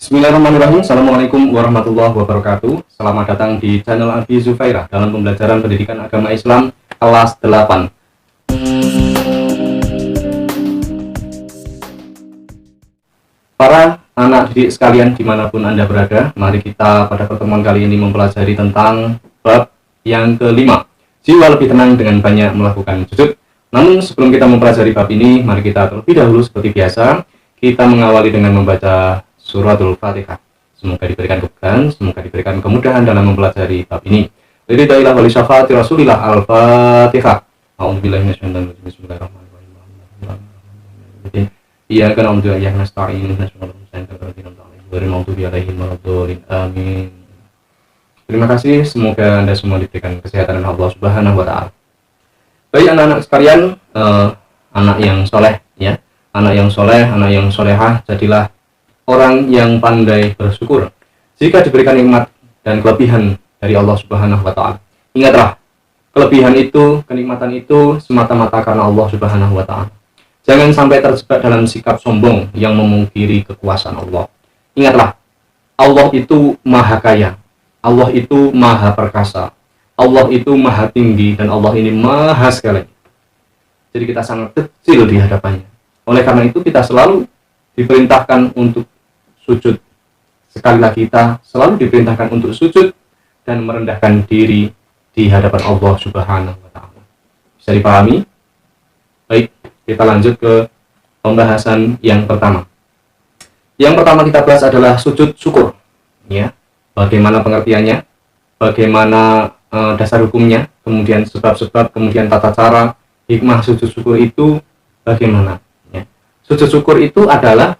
Bismillahirrahmanirrahim. Assalamualaikum warahmatullahi wabarakatuh. Selamat datang di channel Abi Zufairah dalam pembelajaran pendidikan agama Islam kelas 8. Para anak didik sekalian dimanapun Anda berada, mari kita pada pertemuan kali ini mempelajari tentang bab yang kelima, jiwa lebih tenang dengan banyak melakukan sujud. Namun sebelum kita mempelajari bab ini, mari kita terlebih dahulu seperti biasa, kita mengawali dengan membaca suratul Fatihah. Semoga diberikan keberkahan, semoga diberikan kemudahan dalam mempelajari bab ini. Ridailah wali syafaati Rasulillah. Al-Fatihah. A'udzubillahi minasyaitonir rajim. Bismillahirrahmanirrahim. Iyyaka na'budu wa iyyaka nasta'in. Amin. Terima kasih, semoga Anda semua diberikan kesehatan oleh Allah Subhanahu wa taala. Baik anak-anak sekalian, anak yang soleh ya. Anak yang soleh, anak yang solehah, jadilah orang yang pandai bersyukur jika diberikan nikmat dan kelebihan dari Allah Subhanahu wa taala. Ingatlah, kelebihan itu, kenikmatan itu semata-mata karena Allah Subhanahu wa taala. Jangan sampai terjebak dalam sikap sombong yang memungkiri kekuasaan Allah. Ingatlah, Allah itu maha kaya, Allah itu maha perkasa, Allah itu maha tinggi, dan Allah ini maha sekali. Jadi kita sangat kecil di hadapannya. Oleh karena itu kita selalu diperintahkan untuk sujud. Sekali lagi kita selalu diperintahkan untuk sujud dan merendahkan diri di hadapan Allah Subhanahu wa taala. Bisa dipahami? Baik, kita lanjut ke pembahasan yang pertama. Yang pertama kita bahas adalah sujud syukur. Ya, bagaimana pengertiannya? Bagaimana dasar hukumnya? Kemudian sebab-sebab, kemudian tata cara, hikmah sujud syukur itu bagaimana? Ya. Sujud syukur itu adalah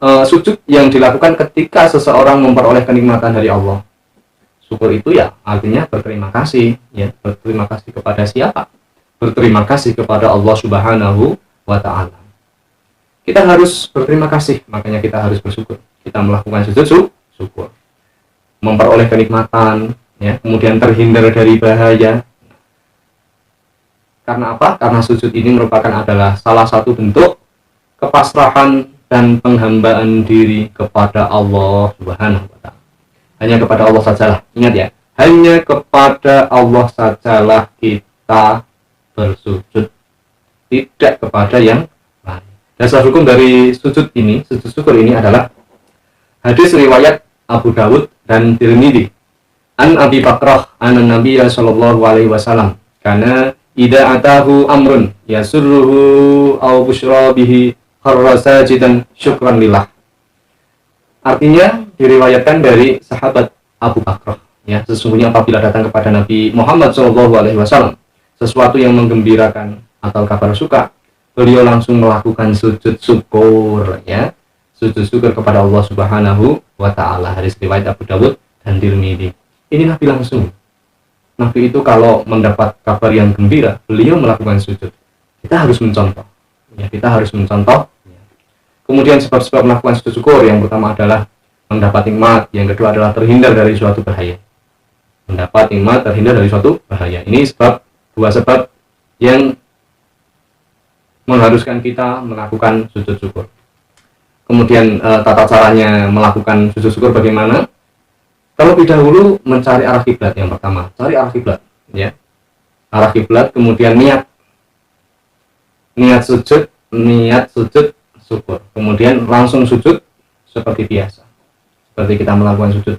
sujud yang dilakukan ketika seseorang memperoleh kenikmatan dari Allah. Syukur itu ya artinya berterima kasih, ya. Berterima kasih kepada siapa? Berterima kasih kepada Allah Subhanahu wa taala. Kita harus berterima kasih, makanya kita harus bersyukur. Kita melakukan sujud syukur. Memperoleh kenikmatan, ya, kemudian terhindar dari bahaya. Karena apa? Karena sujud ini merupakan adalah salah satu bentuk kepasrahan dan penghambaan diri kepada Allah Subhanahu wa taala. Hanya kepada Allah sajalah. Ingat ya, hanya kepada Allah sajalah kita bersujud, tidak kepada yang lain. Dasar hukum dari sujud ini, sujud syukur ini adalah hadis riwayat Abu Dawud dan Tirmidzi. An Abi Bakrah anan Nabiyya sallallahu alaihi wasallam karena idza atahu amrun yasurruhu aw busyra bihi kharra sajidan syukran lillah. Artinya diriwayatkan dari sahabat Abu Bakrah, ya, sesungguhnya apabila datang kepada Nabi Muhammad SAW sesuatu yang menggembirakan atau kabar suka, beliau langsung melakukan sujud syukur, ya, sujud syukur kepada Allah Subhanahu wa taala. Hadis riwayat Abu Dawud dan Tirmidzi. Ini Nabi langsung. Nabi itu kalau mendapat kabar yang gembira, beliau melakukan sujud. Kita harus mencontoh. Ya, kita harus mencontoh. Kemudian sebab-sebab melakukan sujud syukur, yang pertama adalah mendapat nikmat, yang kedua adalah terhindar dari suatu bahaya. Mendapat nikmat, terhindar dari suatu bahaya. Ini dua sebab yang mengharuskan kita melakukan sujud syukur. Kemudian tata caranya melakukan sujud syukur bagaimana? Terlebih dahulu mencari arah kiblat. Yang pertama, cari arah kiblat, ya. Arah kiblat, kemudian niat sujud syukur. Kemudian langsung sujud seperti biasa, seperti kita melakukan sujud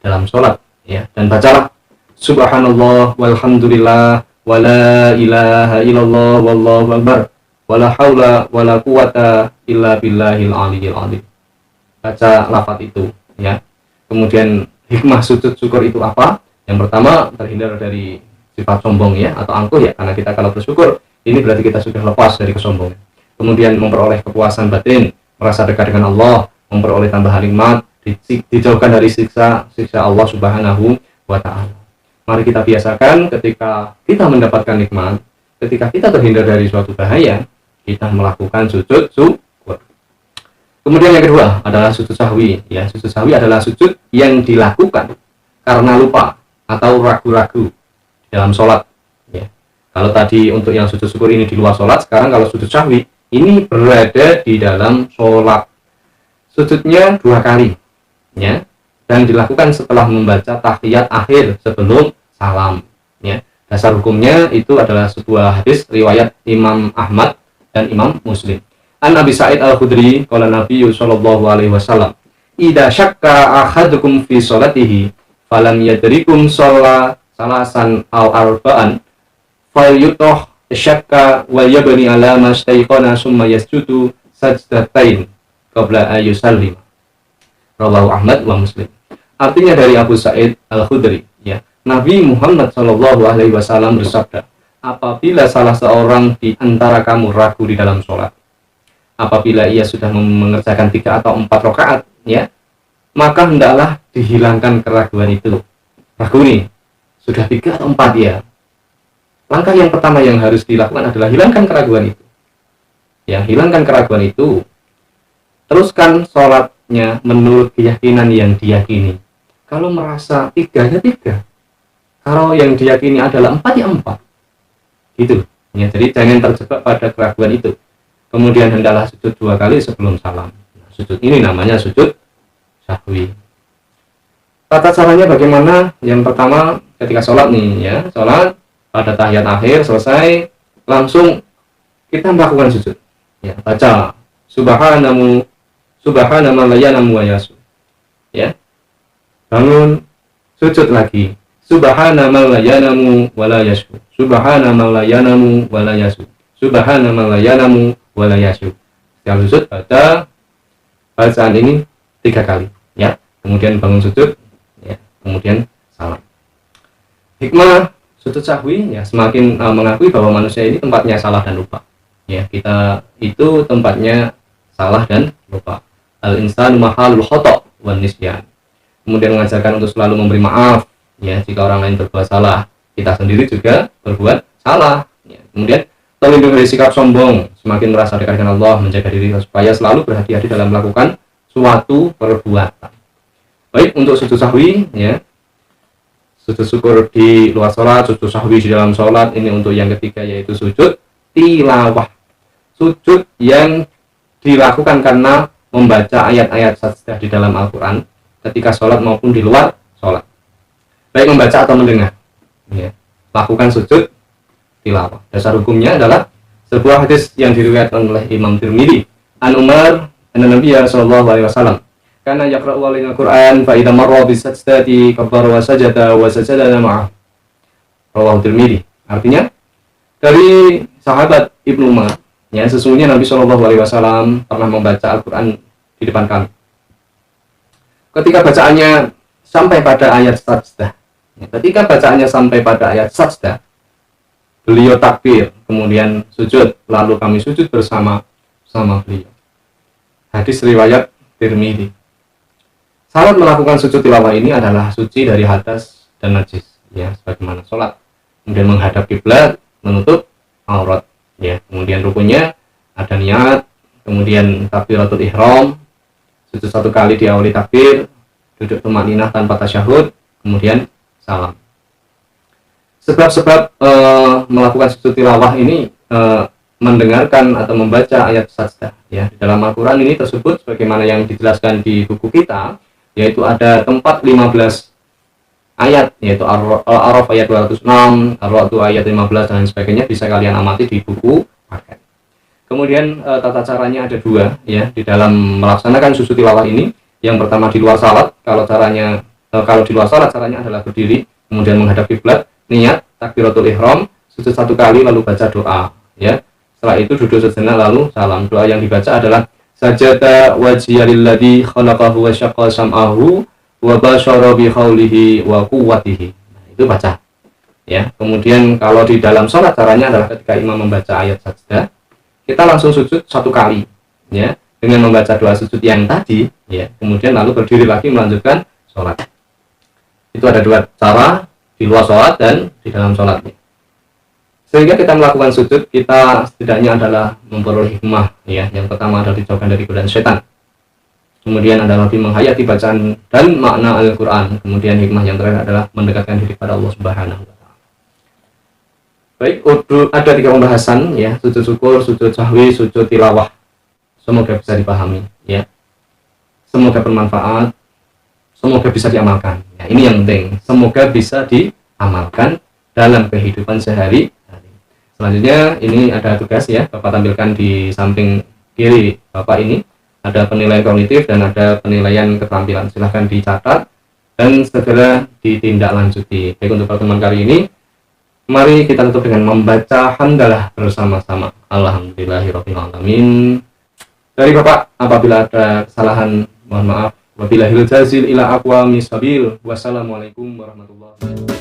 dalam sholat, ya. Dan bacalah subhanallah walhamdulillah wala ilaha illallah wallahu akbar wala haula wala quwata illa billahil aliyil azim. Baca lafaz itu, ya. Kemudian hikmah sujud syukur itu apa? Yang pertama, terhindar dari sifat sombong, ya, atau angkuh, ya, karena kita kalau bersyukur ini berarti kita sudah lepas dari kesombongan. Kemudian memperoleh kepuasan batin, merasa dekat dengan Allah, memperoleh tambahan nikmat, dijauhkan dari siksa Allah Subhanahu wa taala. Mari kita biasakan ketika kita mendapatkan nikmat, ketika kita terhindar dari suatu bahaya, kita melakukan sujud syukur. Kemudian yang kedua adalah sujud sahwi, ya. Sujud sahwi adalah sujud yang dilakukan karena lupa atau ragu-ragu dalam sholat, ya. Kalau tadi untuk yang sujud syukur ini di luar sholat, sekarang kalau sujud sahwi ini berada di dalam sholat. sujudnya 2 kali, ya, dan dilakukan setelah membaca tahiyat akhir sebelum salam, ya. Dasar hukumnya itu adalah sebuah hadis riwayat Imam Ahmad dan Imam Muslim. An Abi Sa'id Al-Khudri qala Nabi sallallahu alaihi wasallam, "Idza syakka ahadukum fi sholatihi falam yadrikum shalla salasan aw arba'an falyutoh syakka wa yabni ala mastaiqana summa yasjudu sajdatain qabla ayusallim." Rawahu Ahmad wa Muslim. Artinya dari Abu Sa'id Al-Khudri, ya, Nabi Muhammad Shallallahu alaihi wasallam bersabda, apabila salah seorang di antara kamu ragu di dalam sholat, apabila ia sudah mengerjakan 3 atau 4 rakaat, ya, maka hendaklah dihilangkan keraguan itu. Ragu nih, sudah 3 atau 4, ya. Langkah yang pertama yang harus dilakukan adalah hilangkan keraguan itu. Ya, hilangkan keraguan itu. Teruskan sholatnya menurut keyakinan yang diyakini. Kalau merasa 3 ya 3. Kalau yang diyakini adalah 4 ya 4. Gitu. Ya, jadi jangan terjebak pada keraguan itu. Kemudian hendaklah sujud 2 kali sebelum salam. Nah, sujud ini namanya sujud sahwi. Tata caranya bagaimana? Yang pertama ketika sholat nih, ya, sholat pada tahiyat akhir selesai, langsung kita melakukan sujud. Ya, baca subhanamu subhanama layanamu wa yasu. Ya. Bangun, sujud lagi. Subhanama layanamu wa la yasu. Subhanama layanamu wa la yasu. Subhanama layanamu wa la yasu. Setelah sujud baca bacaan ini 3 kali, ya. Kemudian bangun sujud, ya. Kemudian salam. Hikmah sujud sahwi, ya, semakin mengakui bahwa manusia ini tempatnya salah dan lupa. Ya, kita itu tempatnya salah dan lupa. Al-insanu mahalul khata' wan nisyan. Kemudian mengajarkan untuk selalu memberi maaf, ya, jika orang lain berbuat salah. Kita sendiri juga berbuat salah, ya. Kemudian terlindung dari sikap sombong, semakin merasa dekat dengan Allah, menjaga diri supaya selalu berhati-hati dalam melakukan suatu perbuatan. Baik, untuk sujud sahwi, ya, sujud syukur di luar sholat, sujud sahwi di dalam sholat, ini untuk yang ketiga, yaitu sujud tilawah. Sujud yang dilakukan karena membaca ayat-ayat sajdah di dalam Al-Quran ketika sholat maupun di luar sholat, baik membaca atau mendengar, ya, lakukan sujud tilawah. Dasar hukumnya adalah sebuah hadis yang diriwayatkan oleh Imam Tirmidzi an Umar anna Nabiyya sallallahu alaihi wasallam kana yaqra'u alaina Al-Qur'an fa idza marra bis sajdati kabbara wa sajada ma'ah. Rawahu Tirmidzi. Artinya dari sahabat Ibnu Umar, ya, sesungguhnya Nabi sallallahu alaihi wasallam pernah membaca Al-Qur'an di depan kami. Ketika bacaannya sampai pada ayat sajdah, ya, ketika bacaannya sampai pada ayat sajdah, beliau takbir, kemudian sujud, lalu kami sujud bersama beliau. Hadis riwayat Tirmidzi. Syarat melakukan sujud tilawah ini adalah suci dari hadas dan najis, ya, sebagaimana sholat. Kemudian menghadap kiblat, menutup aurat, ya. Kemudian rukunnya ada niat, kemudian takbiratul ihram, sujud 1 kali diawali takbir, duduk tumakninah tanpa tasyahud, kemudian salam. Sebab-sebab melakukan sujud tilawah ini mendengarkan atau membaca ayat sajdah, ya. Di dalam Al-Quran ini tersebut sebagaimana yang dijelaskan di buku kita, yaitu ada tempat 15 ayat, yaitu Ar-Ra'd ayat 206, Ar-Ra'd ayat 15 dan sebagainya, bisa kalian amati di buku paket. Kemudian tata caranya ada 2, ya, di dalam melaksanakan sujud tilawah ini. Yang pertama di luar salat, kalau di luar salat caranya adalah berdiri, kemudian menghadap kiblat, niat takbiratul ihram, sujud 1 kali lalu baca doa, ya. Setelah itu duduk sejenak lalu salam. Doa yang dibaca adalah sajada wajhiyalilladzi khalaqahu wa syaqqa sam'ahu wa basyara bi qawlihi wa quwwatihi. Nah, itu baca, ya. Kemudian kalau di dalam salat caranya adalah ketika imam membaca ayat sajdah, kita langsung sujud 1 kali, ya, dengan membaca doa sujud yang tadi, ya. Kemudian lalu berdiri lagi melanjutkan sholat. Itu ada 2 cara, di luar sholat dan di dalam sholat. Sehingga kita melakukan sujud, kita setidaknya adalah memperoleh hikmah, ya. Yang pertama adalah dijauhkan dari godaan setan. Kemudian adalah lebih menghayati bacaan dan makna Al-Quran. Kemudian hikmah yang terakhir adalah mendekatkan diri pada Allah Subhanahu wa Ta'ala. Baik, ada 3 pembahasan, ya, sujud syukur, sujud sahwi, sujud tilawah. Semoga bisa dipahami, ya. semoga bermanfaat, semoga bisa diamalkan. Ya, ini yang penting, semoga bisa diamalkan dalam kehidupan sehari-hari. Selanjutnya ini ada tugas ya, Bapak tampilkan di samping kiri Bapak ini ada penilaian kognitif dan ada penilaian keterampilan. Silahkan dicatat dan segera ditindaklanjuti. Baik, untuk pertemuan kali ini, mari kita tutup dengan membaca hamdalah bersama-sama. Alhamdulillahirabbil alamin. Dari Bapak, apabila ada kesalahan, mohon maaf. Wabillahil jazil ila aqwamissabil. Wassalamualaikum warahmatullahi wabarakatuh.